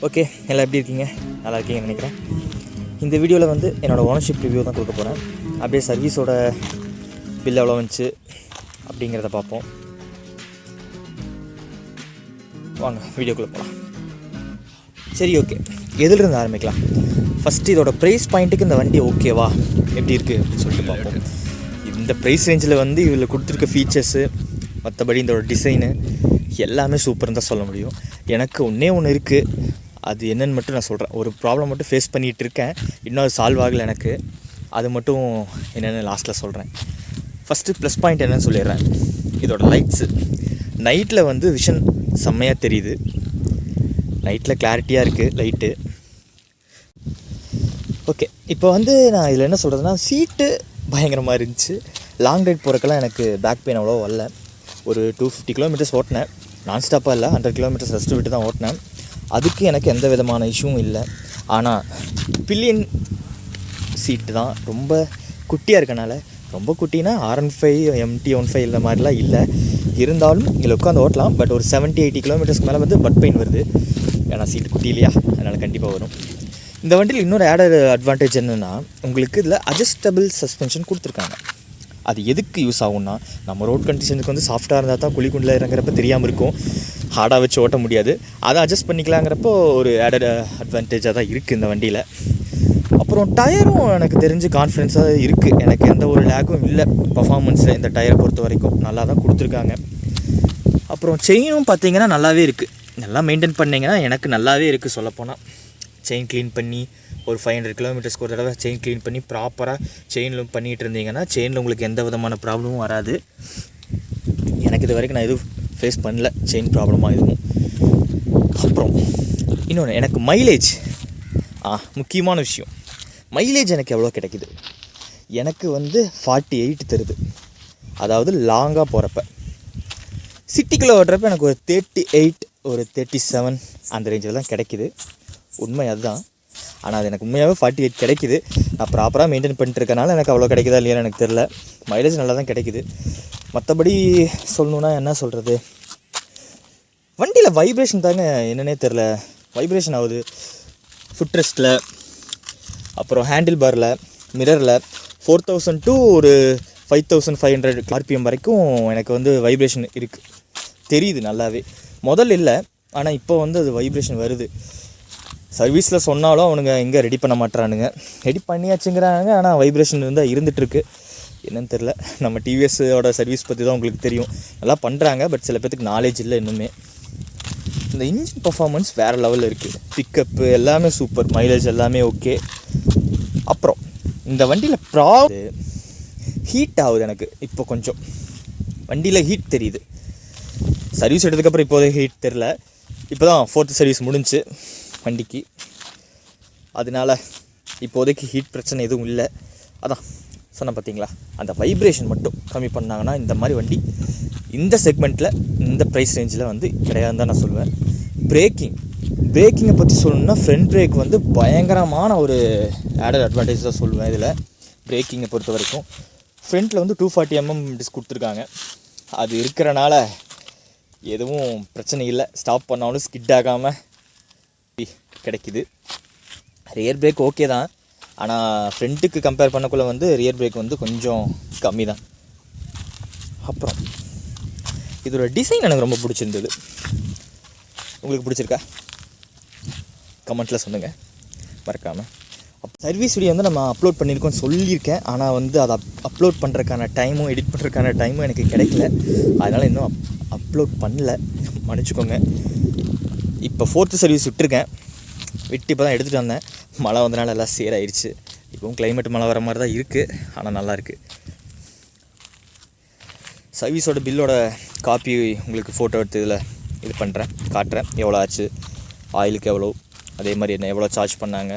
Okay, எல்லாம் எப்படி இருக்கீங்க? நல்லா இருக்கீங்கன்னு நினைக்கிறேன். இந்த வீடியோவில் வந்து என்னோடய ஓனர்ஷிப் ரிவ்யூ தான் கொடுக்க போகிறேன். அப்படியே சர்வீஸோட பில் எவ்வளோ வந்துச்சு அப்படிங்கிறத பார்ப்போம். வாங்க வீடியோக்குள்ளே போகலாம். சரி, ஓகே, எதிலிருந்து ஆரம்பிக்கலாம்? ஃபஸ்ட்டு இதோட ப்ரைஸ் பாயிண்ட்டுக்கு இந்த வண்டி ஓகேவா, எப்படி இருக்குது அப்படின்னு சொல்லிட்டு பார்ப்போம். இந்த ப்ரைஸ் ரேஞ்சில் வந்து இதில் கொடுத்துருக்க ஃபீச்சர்ஸு, மற்றபடி இதோட டிசைனு எல்லாமே சூப்பர்னு தான் சொல்ல முடியும். எனக்கு ஒன்று இருக்குது, அது என்னென்னு மட்டும் நான் சொல்கிறேன். ஒரு ப்ராப்ளம் மட்டும் ஃபேஸ் பண்ணிகிட்டு இருக்கேன், இன்னும் அது சால்வ் ஆகலை எனக்கு. அது மட்டும் என்னென்னு லாஸ்ட்டில் சொல்கிறேன். ஃபஸ்ட்டு ப்ளஸ் பாயிண்ட் என்னென்னு சொல்லிடுறேன். இதோட லைட்ஸு நைட்டில் வந்து விஷன் செம்மையாக தெரியுது. நைட்டில் கிளாரிட்டியாக இருக்குது லைட்டு. ஓகே, இப்போ வந்து நான் இதில் என்ன சொல்கிறதுனா, சீட்டு பயங்கரமாக இருந்துச்சு. லாங் ரைட் போகிறக்கெல்லாம் எனக்கு பேக் பெயின் அவ்வளோ வரல. ஒரு 250 கிலோமீட்டர்ஸ் ஓட்டினேன், நான் ஸ்டாப்பாக இல்லை, 100 கிலோமீட்டர்ஸ் ரெஸ்ட்டு விட்டு தான் ஓட்டினேன். அதுக்கு எனக்கு எந்த விதமான இஷ்யூவும் இல்லை. ஆனால் பில்லியன் சீட்டு தான் ரொம்ப குட்டியாக இருக்கனால, ரொம்ப குட்டினா R15 MT15 இந்த மாதிரிலாம் இல்லை. இருந்தாலும் இதில் உட்காந்து ஓட்டலாம். பட் ஒரு 70-80 கிலோமீட்டர்ஸ்க்கு மேலே வந்து பட் பெயின் வருது, ஏன்னா சீட்டு குட்டி இல்லையா, அதனால் கண்டிப்பாக வரும். இந்த வண்டியில் இன்னொரு ஆடட் அட்வான்டேஜ் என்னென்னா, உங்களுக்கு இதில் அட்ஜஸ்டபிள் சஸ்பென்ஷன் கொடுத்துருக்காங்க. அது எதுக்கு யூஸ் ஆகும்னா, நம்ம ரோட் கண்டிஷனுக்கு வந்து சாஃப்டாக இருந்தால் தான் குழிக்குண்டில் இறங்குறப்ப தெரியாமல் இருக்கும், ஹார்டாக வச்சு ஓட்ட முடியாது. அதை அட்ஜஸ்ட் பண்ணிக்கலாங்கிறப்போ ஒரு ஆடட் அட்வான்டேஜாக தான் இருக்குது இந்த வண்டியில். அப்புறம் டயரும் எனக்கு தெரிஞ்சு கான்ஃபிடென்ஸாக இருக்குது. எனக்கு எந்த ஒரு லேக்கும் இல்லை பர்ஃபார்மன்ஸில். இந்த டயரை பொறுத்த வரைக்கும் நல்லா தான் கொடுத்துருக்காங்க. அப்புறம் செயினும் பார்த்திங்கன்னா நல்லாவே இருக்குது. நல்லா மெயின்டைன் பண்ணிங்கன்னா எனக்கு நல்லாவே இருக்குது. சொல்லப்போனால் செயின் க்ளீன் பண்ணி ஒரு 500 கிலோமீட்டர்ஸ்க்கு ஒரு தடவை செயின் க்ளீன் பண்ணி ப்ராப்பராக செயினில் பண்ணிகிட்டு இருந்தீங்கன்னா செயினில் உங்களுக்கு எந்த விதமான ப்ராப்ளமும் வராது. எனக்கு இது வரைக்கும் நான் எதுவும் ஃபேஸ் பண்ணல செயின் ப்ராப்ளமாக எதுவும். அப்புறம் இன்னொன்று, எனக்கு மைலேஜ் முக்கியமான விஷயம். மைலேஜ் எனக்கு எவ்வளோ கிடைக்குது? எனக்கு வந்து 48 தருது. அதாவது லாங்காக போகிறப்ப. சிட்டிக்குள்ளே ஓட்டுறப்ப எனக்கு ஒரு 38, ஒரு 37 அந்த ரேஞ்சில் தான் கிடைக்குது. உண்மை அதுதான். ஆனால் அது எனக்கு உண்மையாகவே 48 கிடைக்குது. நான் ப்ராப்பராக மெயின்டைன் பண்ணிட்டுருக்கனால எனக்கு அவ்வளோ கிடைக்குதா இல்லையான்னு எனக்கு தெரில. மைலேஜ் நல்லா தான் கிடைக்குது. மற்றபடி சொல்லணுன்னா என்ன சொல்கிறது, வண்டியில் வைப்ரேஷன் தாங்க என்னன்னே தெரில. வைப்ரேஷன் ஆகுது ஃபுட் ரெஸ்ட்டில், அப்புறம் ஹேண்டில் பாரில், மிரரில். 4000 to ஒரு 5500 RPM வரைக்கும் எனக்கு வந்து வைப்ரேஷன் இருக்குது, தெரியுது நல்லாவே. முதல்ல இல்லை, ஆனால் இப்போ வந்து அது வைப்ரேஷன் வருது. சர்வீஸில் சொன்னாலும் அவனுங்க எங்கே ரெடி பண்ண மாட்டுறானுங்க. ரெடி பண்ணியாச்சுங்கிறாங்க, ஆனால் வைப்ரேஷன் இருந்தால் இருந்துகிட்ருக்கு. என்னன்னு தெரில. நம்ம டிவிஎஸோட சர்வீஸ் பற்றி தான் உங்களுக்கு தெரியும், நல்லா பண்ணுறாங்க. பட் சில பேர்த்துக்கு நாலேஜ் இல்லை இன்னுமே. இந்த இன்ஜின் பர்ஃபார்மன்ஸ் வேறு லெவலில் இருக்குது. பிக்கப்பு எல்லாமே சூப்பர், மைலேஜ் எல்லாமே ஓகே. அப்புறம் இந்த வண்டியில் ஹீட் ஆகுது எனக்கு. இப்போ கொஞ்சம் வண்டியில் ஹீட் தெரியுது. சர்வீஸ் எடுத்ததுக்கப்புறம் இப்போதைக்கு ஹீட் தெரில. இப்போ தான் 4th சர்வீஸ் முடிஞ்சு வண்டிக்கு, அதனால் இப்போதைக்கு ஹீட் பிரச்சனை எதுவும் இல்லை. அதான் சொன்ன பார்த்தீங்களா, அந்த வைப்ரேஷன் மட்டும் கம்மி பண்ணாங்கன்னா இந்த மாதிரி வண்டி இந்த செக்மெண்ட்டில் இந்த ப்ரைஸ் ரேஞ்சில் வந்து கிடையாதுன்னு தான் நான் சொல்லுவேன். பிரேக்கிங்கை பற்றி சொல்லணுன்னா, ஃப்ரண்ட் பிரேக் வந்து பயங்கரமான ஒரு ஆடட் அட்வான்டேஜ் தான் சொல்லுவேன். இதில் பிரேக்கிங்கை பொறுத்த வரைக்கும் ஃப்ரண்ட்டில் வந்து 240 mm டிஸ்க் கொடுத்துருக்காங்க. அது இருக்கிறனால எதுவும் பிரச்சனை இல்லை. ஸ்டாப் பண்ணாலும் ஸ்கிட் ஆகாமல் கிடைக்குது. ரியர் பிரேக் ஓகே தான், ஆனால் ஃப்ரண்ட்டுக்கு கம்பேர் பண்ணக்குள்ளே வந்து ரியர் பிரேக் வந்து கொஞ்சம் கம்மி தான். அப்புறம் இதோட டிசைன் எனக்கு ரொம்ப பிடிச்சிருந்தது. உங்களுக்கு பிடிச்சிருக்கா? கமெண்ட்டில் சொல்லுங்கள் மறக்காமல். சர்வீஸ் வீடியோ வந்து நம்ம அப்லோட் பண்ணியிருக்கோன்னு சொல்லியிருக்கேன், ஆனால் வந்து அதை அப்லோட் பண்ணுறதுக்கான டைமும் எடிட் பண்ணுறதுக்கான டைமும் எனக்கு கிடைக்கல. அதனால் இன்னும் அப்லோட் பண்ணல, மன்னிச்சுக்கோங்க. இப்போ 4th சர்வீஸ் விட்டுருக்கேன். விட்டு இப்போ தான் எடுத்துகிட்டு வந்தேன். மழை வந்தனால எல்லாம் சேராயிருச்சு. இப்போவும் கிளைமேட் மழை வர மாதிரி தான் இருக்குது, ஆனால் நல்லாயிருக்கு. சர்வீஸோட பில்லோட காப்பி உங்களுக்கு ஃபோட்டோ எடுத்து இதில் இது பண்ணுறேன், காட்டுறேன். எவ்வளோ ஆச்சு, ஆயிலுக்கு எவ்வளோ, அதே மாதிரி என்ன எவ்வளோ சார்ஜ் பண்ணாங்க,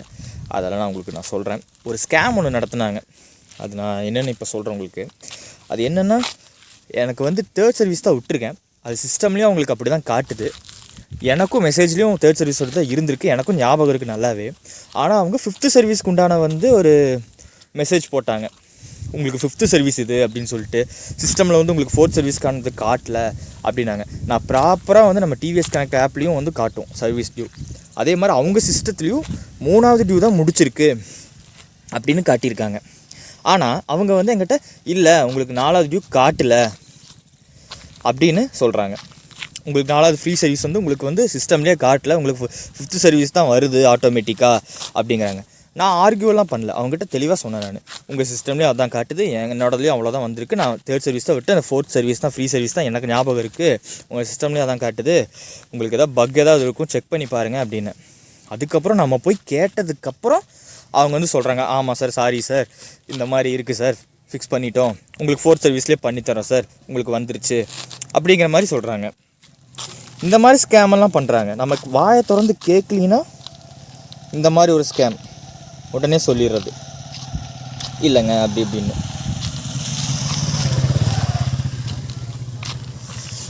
அதெல்லாம் நான் சொல்கிறேன். ஒரு ஸ்கேம் ஒன்று நடத்துனாங்க, அது நான் என்னென்னு இப்போ சொல்கிறேன் உங்களுக்கு. அது என்னென்னா, எனக்கு வந்து 3rd சர்வீஸ் தான் விட்டுருக்கேன். அது சிஸ்டம்லேயும் அவங்களுக்கு அப்படி தான் காட்டுது. எனக்கும் மெசேஜ்லேயும் 3rd சர்வீஸோடு தான் இருந்திருக்கு, எனக்கும் ஞாபகம் இருக்குது நல்லாவே. ஆனால் அவங்க 5th சர்வீஸ்க்கு உண்டான வந்து ஒரு மெசேஜ் போட்டாங்க. உங்களுக்கு 5th சர்வீஸ் இது அப்படின்னு சொல்லிட்டு சிஸ்டமில் வந்து உங்களுக்கு 4th சர்வீஸ்க்கானது காட்டல அப்படின்னாங்க. நான் ப்ராப்பராக வந்து நம்ம டிவிஎஸ் கனெக்ட் ஆப்லேயும் வந்து காட்டும் சர்வீஸ் டியூ. அதே மாதிரி அவங்க சிஸ்டத்துலேயும் 3வது டியூ தான் முடிச்சிருக்கு அப்படின்னு காட்டியிருக்காங்க. ஆனால் அவங்க வந்து எங்கிட்ட இல்லை உங்களுக்கு 4வது டியூ காட்டலை அப்படின்னு சொல்கிறாங்க. உங்களுக்கு 4வது ஃப்ரீ சர்வீஸ் வந்து உங்களுக்கு வந்து சிஸ்டம்லேயே காட்டல, உங்களுக்கு 5th சர்வீஸ் தான் வருது ஆட்டோமேட்டிக்காக அப்படிங்கிறாங்க. நான் ஆர்கியூலாம் பண்ணல, அவங்ககிட்ட தெளிவாக சொன்னேன். நான் உங்கள் சிஸ்டம்லேயே அதான் காட்டுது, என்னோடதுலேயும் அவ்வளோதான் வந்திருக்கு, நான் 3rd சர்வீஸ் தான் விட்டு அந்த 4th சர்வீஸ் தான் ஃப்ரீ சர்வீஸ் தான் எனக்கு ஞாபகம் இருக்குது, உங்கள் சிஸ்டம்லேயே அதான் காட்டுது, உங்களுக்கு எதாவது பக் ஏதாவது இருக்கும் செக் பண்ணி பாருங்கள் அப்படின்னு. அதுக்கப்புறம் நம்ம போய் கேட்டதுக்கப்புறம் அவங்க வந்து சொல்கிறாங்க, ஆமாம் சார், சாரி சார், இந்த மாதிரி இருக்குது சார், ஃபிக்ஸ் பண்ணிட்டோம், உங்களுக்கு 4th சர்வீஸ்லேயே பண்ணித்தரோம் சார், உங்களுக்கு வந்துருச்சு அப்படிங்கிற மாதிரி சொல்கிறாங்க. இந்த மாதிரி ஸ்கேமெல்லாம் பண்ணுறாங்க. நமக்கு வாயை திறந்து கேட்கலின்னா இந்த மாதிரி ஒரு ஸ்கேம் உடனே சொல்லிடுறது இல்லைங்க அப்படி இப்படின்னு.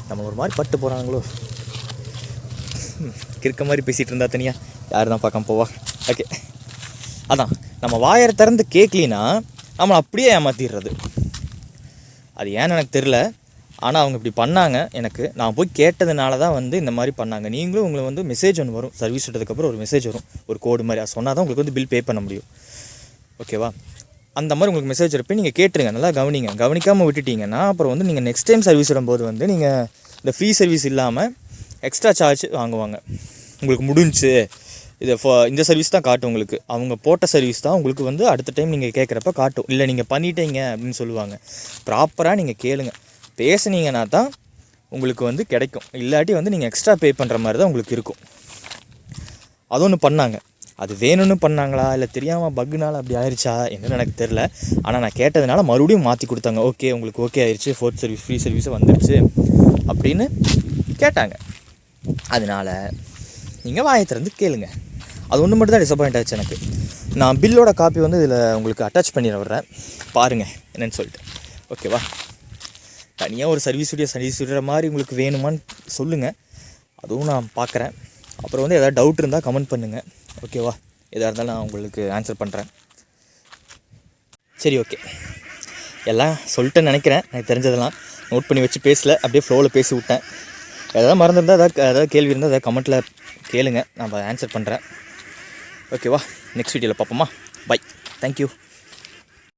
நம்ம ஒரு மாதிரி பட்டு போகிறாங்களோ, கிறுக்க மாதிரி பேசிகிட்டு இருந்தா தனியாக யார் தான் பார்க்காம போவா. ஓகே, அதான் நம்ம வாயை திறந்து கேட்கலின்னா நம்மளை அப்படியே ஏமாற்றிடுறது. அது ஏன்னு எனக்கு தெரில, ஆனால் அவங்க இப்படி பண்ணாங்க. எனக்கு நான் போய் கேட்டதுனால தான் வந்து இந்த மாதிரி பண்ணாங்க. நீங்களும் உங்களுக்கு வந்து மெசேஜ் ஒன்று வரும், சர்வீஸ் விட்டதுக்கப்புறம் ஒரு மெசேஜ் வரும், ஒரு கோடு மாதிரி. அது சொன்னால் தான் உங்களுக்கு வந்து பில் பே பண்ண முடியும். ஓகேவா? அந்த மாதிரி உங்களுக்கு மெசேஜ் இருப்பேன், நீங்கள் கேட்டுருங்க, நல்லா கவனிங்க. கவனிக்காமல் விட்டுட்டிங்கன்னா அப்புறம் வந்து நீங்கள் நெக்ஸ்ட் டைம் சர்வீஸ் விடும்போது வந்து நீங்கள் இந்த ஃப்ரீ சர்வீஸ் இல்லாமல் எக்ஸ்ட்ரா சார்ஜ் வாங்குவாங்க. உங்களுக்கு முடிஞ்சு இது இந்த சர்வீஸ் தான் காட்டும், உங்களுக்கு அவங்க போட்ட சர்வீஸ் தான் உங்களுக்கு வந்து அடுத்த டைம் நீங்கள் கேட்குறப்ப காட்டும். இல்லை நீங்கள் பண்ணிட்டீங்க அப்படின்னு சொல்லுவாங்க. ப்ராப்பராக நீங்கள் கேளுங்க, பேசுனீங்கன்னா தான் உங்களுக்கு வந்து கிடைக்கும். இல்லாட்டி வந்து நீங்கள் எக்ஸ்ட்ரா பே பண்ணுற மாதிரி தான் உங்களுக்கு இருக்கும். அது ஒன்று பண்ணாங்க. அது வேணும்னு பண்ணாங்களா இல்லை தெரியாமல் பக்குனால அப்படி ஆயிடுச்சா என்னன்னு எனக்கு தெரில. ஆனால் நான் கேட்டதுனால மறுபடியும் மாற்றி கொடுத்தாங்க. ஓகே, உங்களுக்கு ஓகே ஆயிடுச்சு, 4th சர்வீஸ் ஃப்ரீ சர்வீஸும் வந்துடுச்சு அப்படின்னு கேட்டாங்க. அதனால் நீங்கள் வாயை திறந்து கேளுங்க. அது ஒன்று மட்டும் தான் டிசப்பாயிண்ட் ஆச்சு எனக்கு. நான் பில்லோட காப்பி வந்து இதில் உங்களுக்கு அட்டாச் பண்ணிட விட்றேன், பாருங்கள் என்னென்னு சொல்லிட்டு. ஓகேவா? தனியாக ஒரு சர்வீஸ் விடுற மாதிரி உங்களுக்கு வேணுமான்னு சொல்லுங்கள், அதுவும் நான் பார்க்குறேன். அப்புறம் வந்து எதாவது டவுட் இருந்தால் கமெண்ட் பண்ணுங்கள். ஓகேவா? எதாக இருந்தாலும் நான் உங்களுக்கு ஆன்சர் பண்ணுறேன். சரி, ஓகே, எல்லாம் சொல்லிட்டேன்னு நினைக்கிறேன். எனக்கு தெரிஞ்சதெல்லாம் நோட் பண்ணி வச்சு பேசல, அப்படியே ஃப்ளோவில் பேசி விட்டேன். எதாவது மறந்துருந்தால் ஏதாவது கேள்வி இருந்தால் எதாவது கமெண்ட்டில் கேளுங்க, நான் ஆன்சர் பண்ணுறேன். ஓகேவா? நெக்ஸ்ட் வீடியோவில் பார்ப்போமா? Bye, thank you.